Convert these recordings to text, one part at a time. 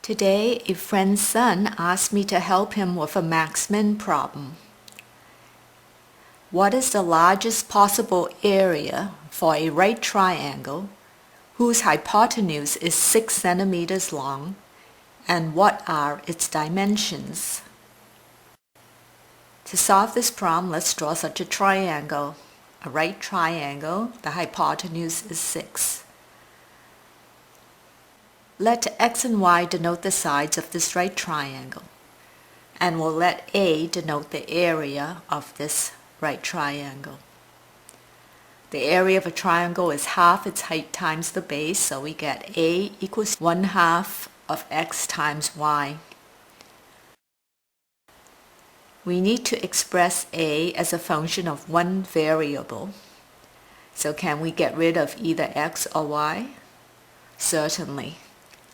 Today, a friend's son asked me to help him with a Maxima problem. What is the largest possible area for a right triangle whose hypotenuse is 6 centimeters long, and what are its dimensions? To solve this problem, let's draw such a triangle. A right triangle, the hypotenuse is 6. Let x and y denote the sides of this right triangle, and we'll let A denote the area of this right triangle. The area of a triangle is half its height times the base, so we get A equals 1/2 of x times y. We need to express A as a function of one variable. So can we get rid of either x or y? Certainly.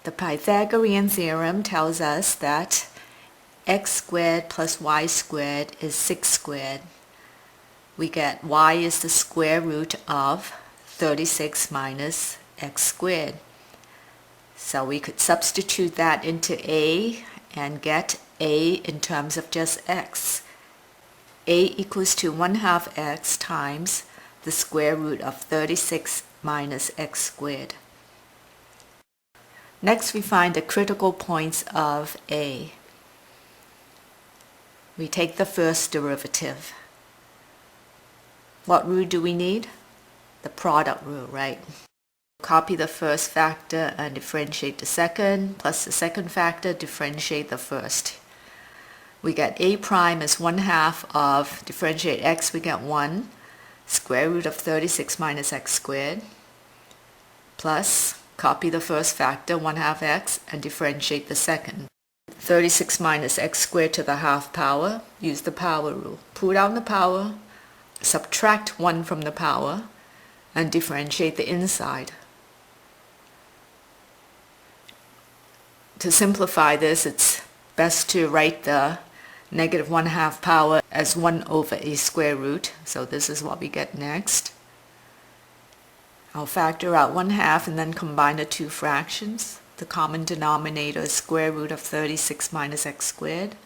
The Pythagorean theorem tells us that x squared plus y squared is 6 squared. We get y is the square root of 36 minus x squared. So we could substitute that into A and get A in terms of just x. A equals to 1/2 x times the square root of 36 minus x squared. Next, we find the critical points of A. We take the first derivative. What rule do we need? The product rule, right? Copy the first factor and differentiate the second, plus the second factor, differentiate the first. We get A prime is 1/2 of, differentiate x, we get 1, square root of 36 minus x squared, plus copy the first factor, 1/2 x, and differentiate the second. 36 minus x squared to the half power, use the power rule. Pull down the power, subtract 1 from the power, and differentiate the inside. To simplify this, it's best to write the negative 1/2 power as 1 over a square root, so this is what we get next. I'll factor out 1/2 and then combine the two fractions. The common denominator is square root of 36 minus x squared.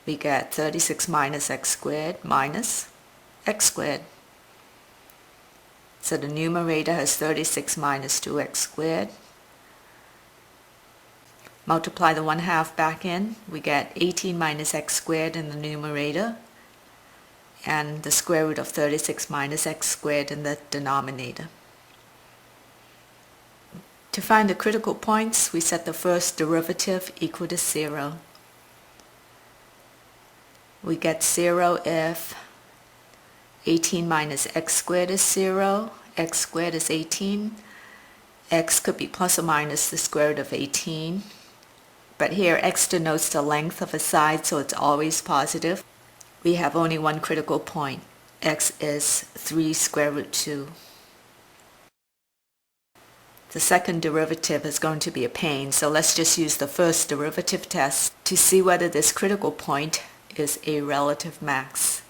We get 36 minus x squared minus x squared. So the numerator has 36 minus 2x squared. Multiply the 1/2 back in, we get 18 minus x squared in the numerator, and the square root of 36 minus x squared in the denominator. To find the critical points, we set the first derivative equal to 0. We get 0 if 18 minus x squared is 0, x squared is 18. X could be plus or minus the square root of 18. But here x denotes the length of a side, so it's always positive. We have only one critical point. X is 3 square root 2. The second derivative is going to be a pain, so let's just use the first derivative test to see whether this critical point is a relative max.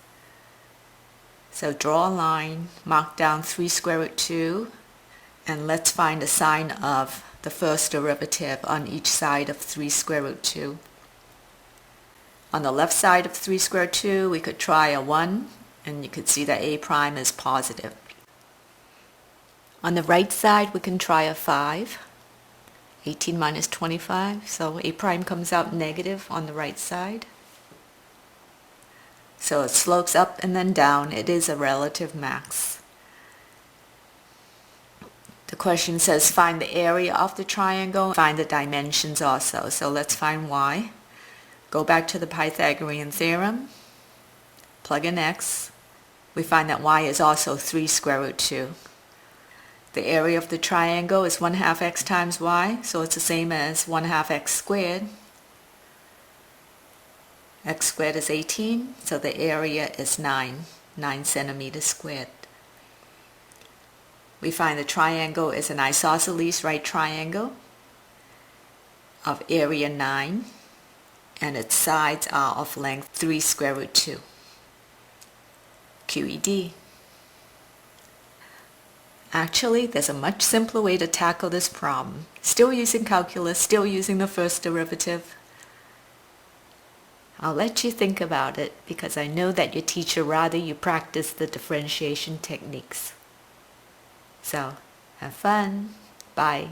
So draw a line, mark down 3 square root 2, and let's find the sign of the first derivative on each side of 3 square root 2. On the left side of 3 square root 2, we could try a 1, and you could see that A prime is positive. On the right side, we can try a 5, 18 minus 25, so A prime comes out negative on the right side. So it slopes up and then down. It is a relative max. The question says find the area of the triangle, find the dimensions also. So let's find y. Go back to the Pythagorean theorem, plug in x. We find that y is also 3 square root 2. The area of the triangle is 1/2 x times y, so it's the same as 1/2 x squared. X squared is 18, so the area is 9 centimeters squared. We find the triangle is an isosceles right triangle of area 9, and its sides are of length 3 square root 2. QED. Actually, there's a much simpler way to tackle this problem. Still using calculus, still using the first derivative. I'll let you think about it because I know that your teacher rather you practice the differentiation techniques. So, have fun. Bye.